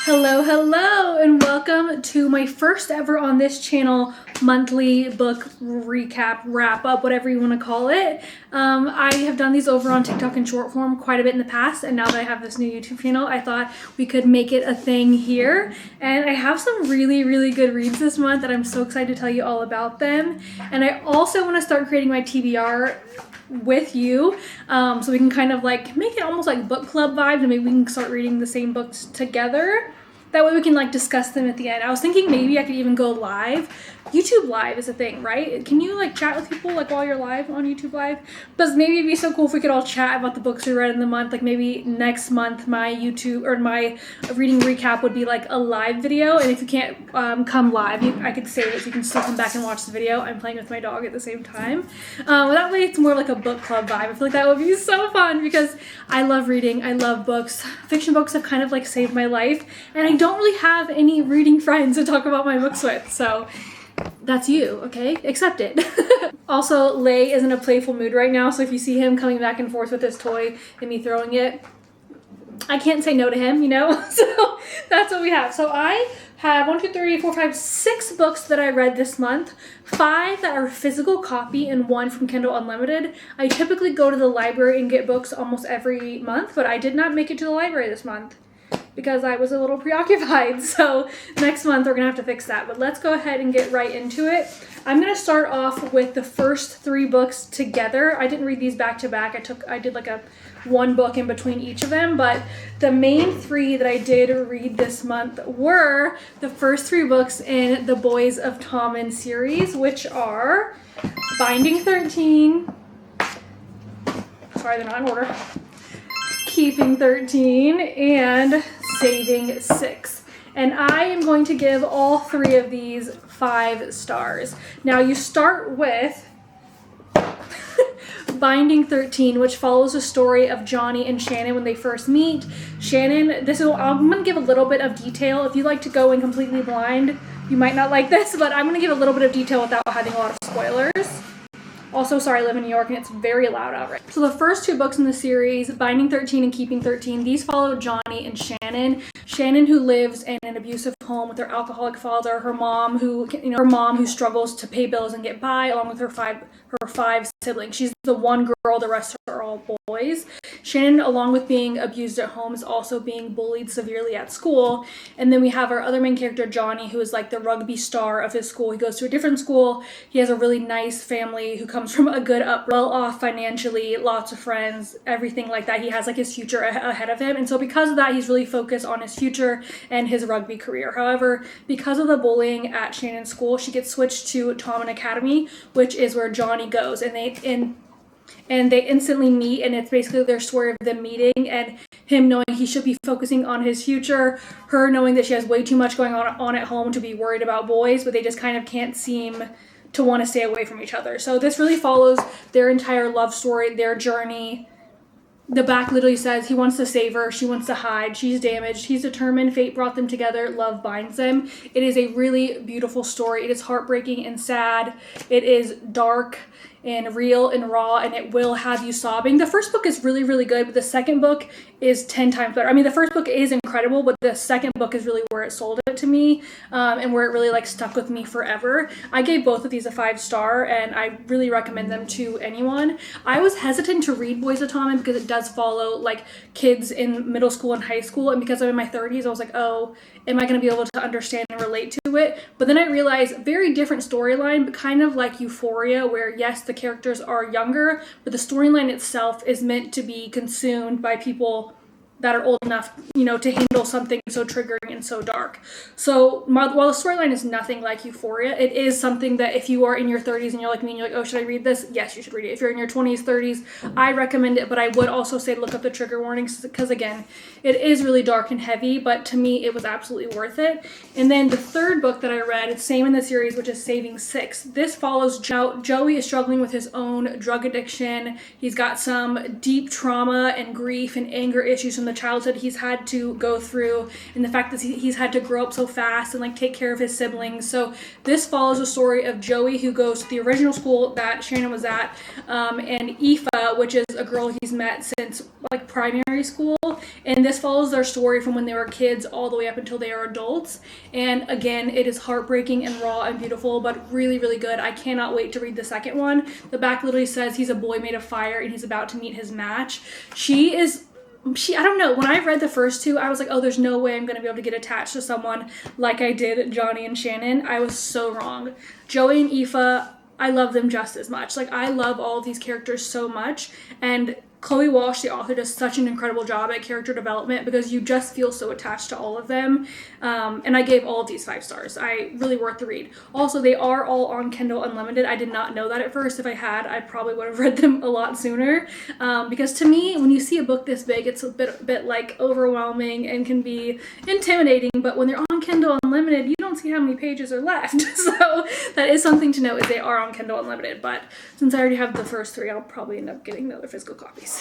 Hello, and welcome to my first ever on this channel monthly book recap, wrap up, whatever you want to call it. I have done these over on TikTok in short form quite a bit in the past, and now that I have this new YouTube channel, I thought we could make it a thing here. And I have some really good reads this month that I'm so excited to tell you all about them. And I also want to start creating my TBR with you, so we can kind of like make it almost like book club vibes, and maybe we can start reading the same books together. That way we can like discuss them at the end. I was thinking maybe I could even go live. YouTube live is a thing, right? Can you like chat with people like while you're live on YouTube live? But maybe it'd be so cool if we could all chat about the books we read in the month. Like maybe next month my YouTube or my reading recap would be like a live video, and if you can't come live, I could save it so you can still come back and watch the video. I'm playing with my dog at the same time. That way it's more like a book club vibe. I feel like that would be so fun because I love reading. I love books. Fiction books have kind of like saved my life, and I don't really have any reading friends to talk about my books with, so that's you, okay? Accept it. Also, Lay is in a playful mood right now, so if you see him coming back and forth with his toy and me throwing it, I can't say no to him, you know? So that's what we have. So I have 6 books that I read this month, 5 that are physical copy and 1 from Kindle Unlimited. I typically go to the library and get books almost every month, but I did not make it to the library this month because I was a little preoccupied. So next month we're gonna have to fix that, but let's go ahead and get right into it. I'm gonna start off with the first 3 books together. I didn't read these back to back. I did like a 1 book in between each of them, but the main 3 that I did read this month were the first 3 books in the Boys of Tommen series, which are Binding 13, sorry they're not in order, Keeping 13, and Saving 6. And I am going to give all 3 of these 5 stars. Now you start with Binding 13, which follows the story of Johnny and Shannon when they first meet. Shannon, I'm going to give a little bit of detail. If you like to go in completely blind, you might not like this, but I'm going to give a little bit of detail without having a lot of spoilers. Also, sorry, I live in New York and it's very loud out right. So the first 2 books in the series, Binding 13 and Keeping 13, these follow Johnny and Shannon. Shannon, who lives in an abusive home with her alcoholic father, her mom who struggles to pay bills and get by, along with her five siblings. She's the one girl, the rest are all boys. Shannon, along with being abused at home, is also being bullied severely at school. And then we have our other main character, Johnny, who is like the rugby star of his school. He goes to a different school. He has a really nice family who comes from a good well off financially, lots of friends, everything like that. He has like his future ahead of him. And so because of that, he's really focused on his future and his rugby career. However, because of the bullying at Shannon's school, she gets switched to Tommen Academy, which is where Johnny goes. And they instantly meet, and it's basically their story of them meeting and him knowing he should be focusing on his future, her knowing that she has way too much going on at home to be worried about boys, but they just kind of can't seem to want to stay away from each other. So this really follows their entire love story, their journey. The back literally says he wants to save her, she wants to hide, she's damaged, he's determined, fate brought them together, love binds them. It is a really beautiful story. It is heartbreaking and sad. It is dark and real and raw, and it will have you sobbing. The first book is really good, but the second book is 10 times better. I mean, the first book is incredible, but the second book is really where it sold it to me, and where it really like stuck with me forever. I gave both of these a 5-star, and I really recommend them to anyone. I was hesitant to read Boys of Tommen because it does follow like kids in middle school and high school, and because I'm in my 30s, I was like, oh, am I going to be able to understand and relate to it? But then I realized very different storyline, but kind of like Euphoria, where yes, the characters are younger, but the storyline itself is meant to be consumed by people that are old enough, to handle something so triggering and so dark. So while the storyline is nothing like Euphoria, it is something that if you are in your 30s and you're like me and you're like, oh, should I read this? Yes, you should read it. If you're in your 20s, 30s, I recommend it, but I would also say look up the trigger warnings because again, it is really dark and heavy, but to me, it was absolutely worth it. And then the third book that I read, it's same in the series, which is Saving 6. This follows Joey is struggling with his own drug addiction. He's got some deep trauma and grief and anger issues from the childhood he's had to go through, and the fact that he's had to grow up so fast and like take care of his siblings. So this follows the story of Joey, who goes to the original school that Shannon was at, and Aoife, which is a girl he's met since like primary school. And this follows their story from when they were kids all the way up until they are adults. And again, it is heartbreaking and raw and beautiful, but really, really good. I cannot wait to read the second one. The back literally says he's a boy made of fire and he's about to meet his match. I don't know, when I read the first two, I was like, oh, there's no way I'm going to be able to get attached to someone like I did Johnny and Shannon. I was so wrong. Joey and Aoife, I love them just as much. Like, I love all of these characters so much, and Chloe Walsh, the author, does such an incredible job at character development because you just feel so attached to all of them. And I gave all of these 5 stars. Really worth the read. Also, they are all on Kindle Unlimited. I did not know that at first. If I had, I probably would have read them a lot sooner. Because to me, when you see a book this big, it's a bit like overwhelming and can be intimidating. But when they're on Kindle Unlimited, you don't see how many pages are left. So that is something to note, is they are on Kindle Unlimited. But since I already have the first 3, I'll probably end up getting the other physical copies.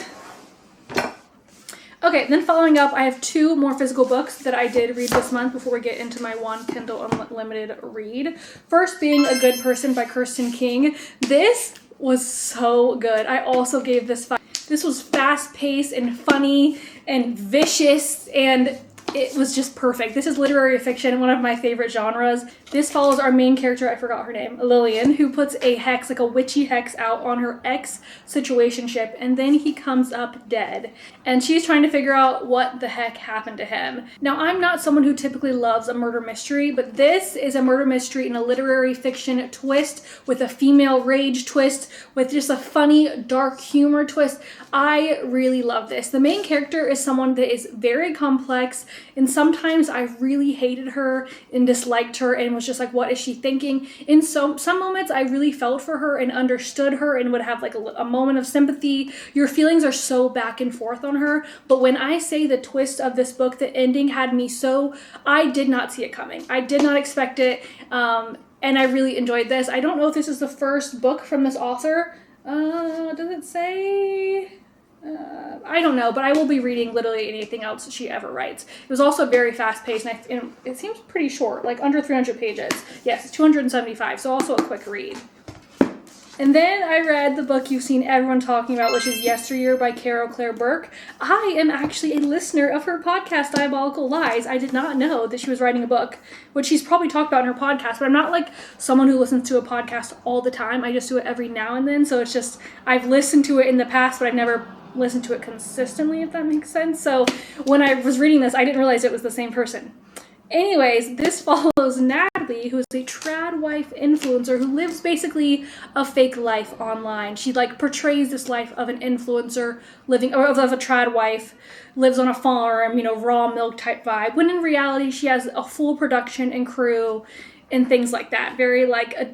Okay, then following up, I have 2 more physical books that I did read this month before we get into my one Kindle Unlimited read. First being A Good Person by Kirsten King. This was so good. I also gave this 5. This was fast-paced and funny and vicious, and it was just perfect. This is literary fiction, one of my favorite genres. This follows our main character, I forgot her name, Lillian, who puts a hex, like a witchy hex, out on her ex-situationship, and then he comes up dead. And she's trying to figure out what the heck happened to him. Now, I'm not someone who typically loves a murder mystery, but this is a murder mystery in a literary fiction twist with a female rage twist, with just a funny, dark humor twist. I really love this. The main character is someone that is very complex, and sometimes I really hated her and disliked her and was just like, what is she thinking? In some moments, I really felt for her and understood her and would have like a moment of sympathy. Your feelings are so back and forth on her. But when I say the twist of this book, the ending had me so, I did not see it coming. I did not expect it. And I really enjoyed this. I don't know if this is the first book from this author. Does it say? I don't know, but I will be reading literally anything else she ever writes. It was also very fast-paced, and it seems pretty short, like under 300 pages. Yes, it's 275, so also a quick read. And then I read the book you've seen everyone talking about, which is Yesteryear by Carol Claire Burke. I am actually a listener of her podcast, Diabolical Lies. I did not know that she was writing a book, which she's probably talked about in her podcast, but I'm not like someone who listens to a podcast all the time. I just do it every now and then, so it's just, I've listened to it in the past, but I've never listened to it consistently, if that makes sense. So when I was reading this, I didn't realize it was the same person. Anyways, this follows Natalie, who is a trad wife influencer who lives basically a fake life online. She like portrays this life of an influencer living, or of a trad wife, lives on a farm, raw milk type vibe, when in reality she has a full production and crew and things like that. Very like a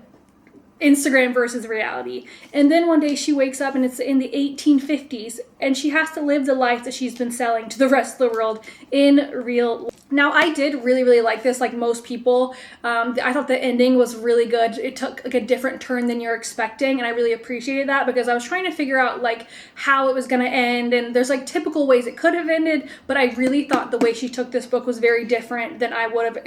Instagram versus reality. And then one day she wakes up and it's in the 1850s and she has to live the life that she's been selling to the rest of the world in real life. Now, I did really, really like this, like most people. I thought the ending was really good. It took like a different turn than you're expecting, and I really appreciated that because I was trying to figure out like how it was going to end, and there's like typical ways it could have ended, but I really thought the way she took this book was very different than I would have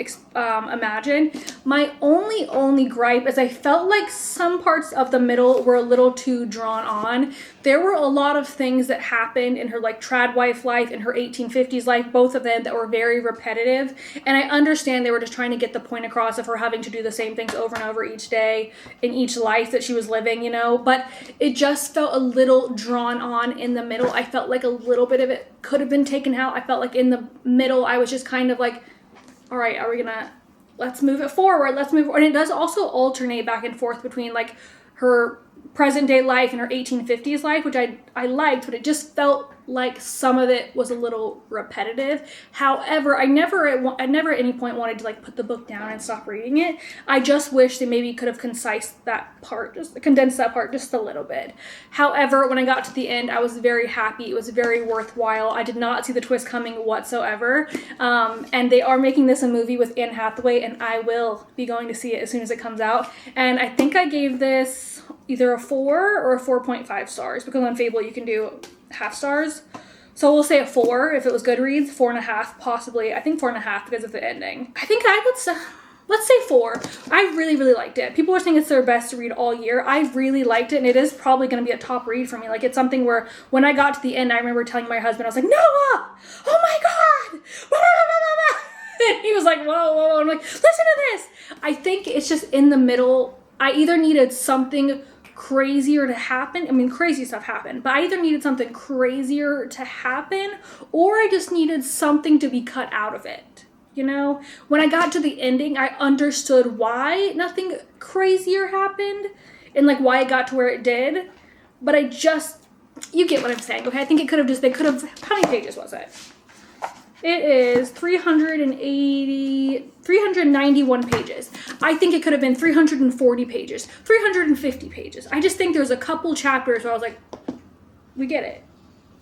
imagined. My only gripe is I felt like some parts of the middle were a little too drawn on. There were a lot of things that happened in her like trad wife life and her 1850s life, both of them, that were very repetitive. And I understand they were just trying to get the point across of her having to do the same things over and over each day in each life that she was living, but it just felt a little drawn on in the middle. I felt like a little bit of it could have been taken out. I felt like in the middle, I was just kind of like, all right, let's move it forward. And it does also alternate back and forth between like her present day life and her 1850s life, which I liked, but it just felt like some of it was a little repetitive. However, I never at any point wanted to like put the book down and stop reading it. I just wish they maybe could have condensed that part just a little bit. However, when I got to the end, I was very happy. It was very worthwhile. I did not see the twist coming whatsoever. And they are making this a movie with Anne Hathaway, and I will be going to see it as soon as it comes out. And I think I gave this either a 4 or a 4.5 stars, because on Fable you can do half stars. So we'll say a 4 if it was Goodreads, 4.5 possibly. I think 4.5 because of the ending. I think I would say, let's say 4. I really, really liked it. People are saying it's their best to read all year. I really liked it, and it is probably going to be a top read for me. Like, it's something where when I got to the end, I remember telling my husband, I was like, Noah! Oh my God! And he was like, whoa, whoa. I'm like, listen to this. I think it's just in the middle. I either needed something crazier to happen. I mean, crazy stuff happened, but I either needed something crazier to happen or I just needed something to be cut out of it. You know, when I got to the ending, I understood why nothing crazier happened and like why it got to where it did. But I just, you get what I'm saying, okay? I think it could have just, they could have, how many pages was it? It is 391 pages. I think it could have been 340 pages, 350 pages. I just think there's a couple chapters where I was like, we get it.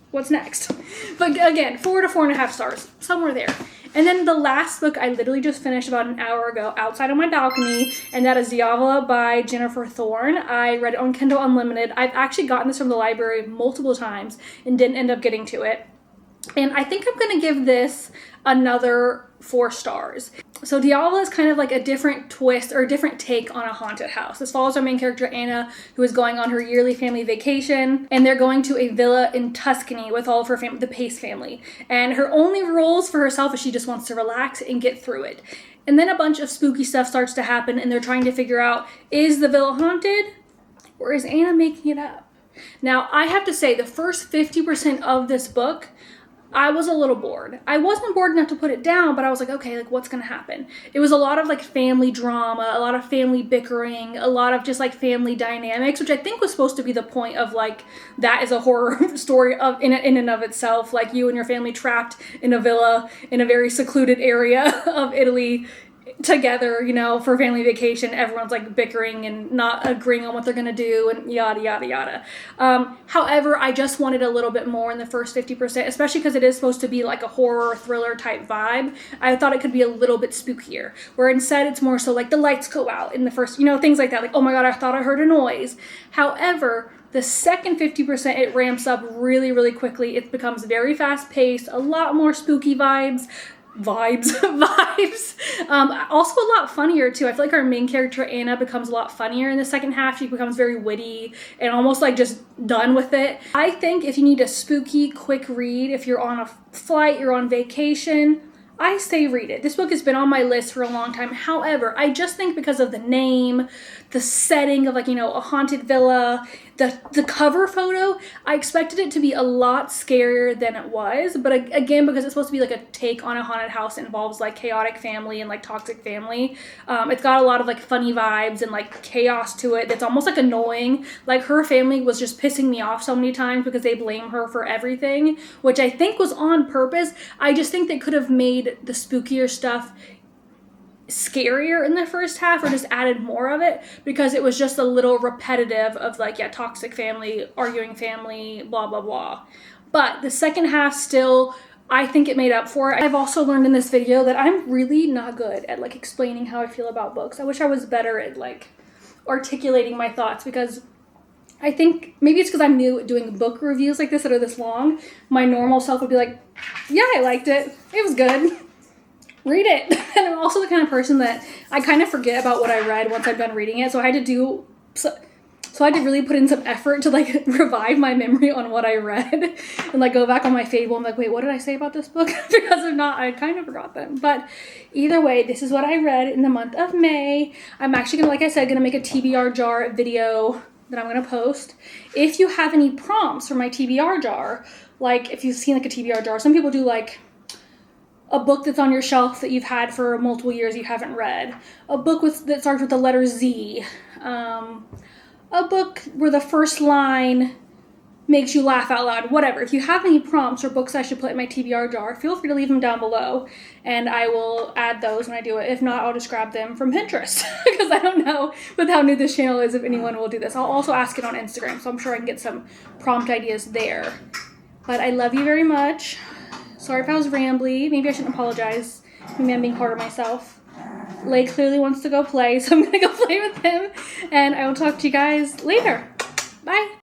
What's next? But again, 4 to 4.5 stars, somewhere there. And then the last book I literally just finished about an hour ago outside on my balcony, and that is Diavola by Jennifer Thorne. I read it on Kindle Unlimited. I've actually gotten this from the library multiple times and didn't end up getting to it. And I think I'm going to give this another 4 stars. So Diavola is kind of like a different twist or a different take on a haunted house. This follows our main character Anna, who is going on her yearly family vacation, and they're going to a villa in Tuscany with all of her family, the Pace family. And her only rules for herself is she just wants to relax and get through it. And then a bunch of spooky stuff starts to happen, and they're trying to figure out, is the villa haunted or is Anna making it up? Now, I have to say the first 50% of this book, I was a little bored. I wasn't bored enough to put it down, but I was like, okay, like what's gonna happen? It was a lot of like family drama, a lot of family bickering, a lot of just like family dynamics, which I think was supposed to be the point of like, that is a horror story of in and of itself, like you and your family trapped in a villa in a very secluded area of Italy together, you know, for family vacation. Everyone's like bickering and not agreeing on what they're gonna do and yada yada yada. However, I just wanted a little bit more in the first 50%, especially because it is supposed to be like a horror thriller type vibe. I thought it could be a little bit spookier, where instead it's more so like the lights go out in the first, you know, things like that, like, oh my God, I thought I heard a noise. However, the second 50%, it ramps up really, really quickly. It becomes very fast paced, a lot more spooky vibes. Also a lot funnier too. I feel like our main character Anna becomes a lot funnier in the second half. She becomes very witty and almost like just done with it. I think if you need a spooky quick read, if you're on a flight, you're on vacation, I say read it. This book has been on my list for a long time. However, I just think because of the name, the setting of like, you know, a haunted villa, the cover photo, I expected it to be a lot scarier than it was. But again, because it's supposed to be like a take on a haunted house that involves like chaotic family and like toxic family, it's got a lot of like funny vibes and like chaos to it that's almost like annoying. Like her family was just pissing me off so many times because they blame her for everything, which I think was on purpose. I just think they could have made the spookier stuff scarier in the first half or just added more of it, because it was just a little repetitive of like, yeah, toxic family, arguing family, blah blah blah. But the second half still, I think it made up for it. I've also learned in this video that I'm really not good at like explaining how I feel about books. I wish I was better at like articulating my thoughts, because I think maybe it's because I'm new at doing book reviews like this that are this long. My normal self would be like, yeah, I liked it, it was good, read it. And I'm also the kind of person that I kind of forget about what I read once I'm done reading it. So I had to really put in some effort to like revive my memory on what I read and like go back on my Fable and like, wait, what did I say about this book? Because if not, I kind of forgot them. But either way, this is what I read in the month of May. I'm actually gonna, like I said, gonna make a TBR jar video that I'm gonna post. If you have any prompts for my TBR jar, like if you've seen like a TBR jar, some people do like a book that's on your shelf that you've had for multiple years you haven't read, a book that starts with the letter Z, a book where the first line makes you laugh out loud, whatever. If you have any prompts or books I should put in my TBR jar, feel free to leave them down below and I will add those when I do it. If not, I'll just grab them from Pinterest because I don't know with how new this channel is if anyone will do this. I'll also ask it on Instagram, so I'm sure I can get some prompt ideas there. But I love you very much. Sorry if I was rambly. Maybe I shouldn't apologize. Maybe I'm being hard on myself. Lay clearly wants to go play, so I'm going to go play with him. And I will talk to you guys later. Bye.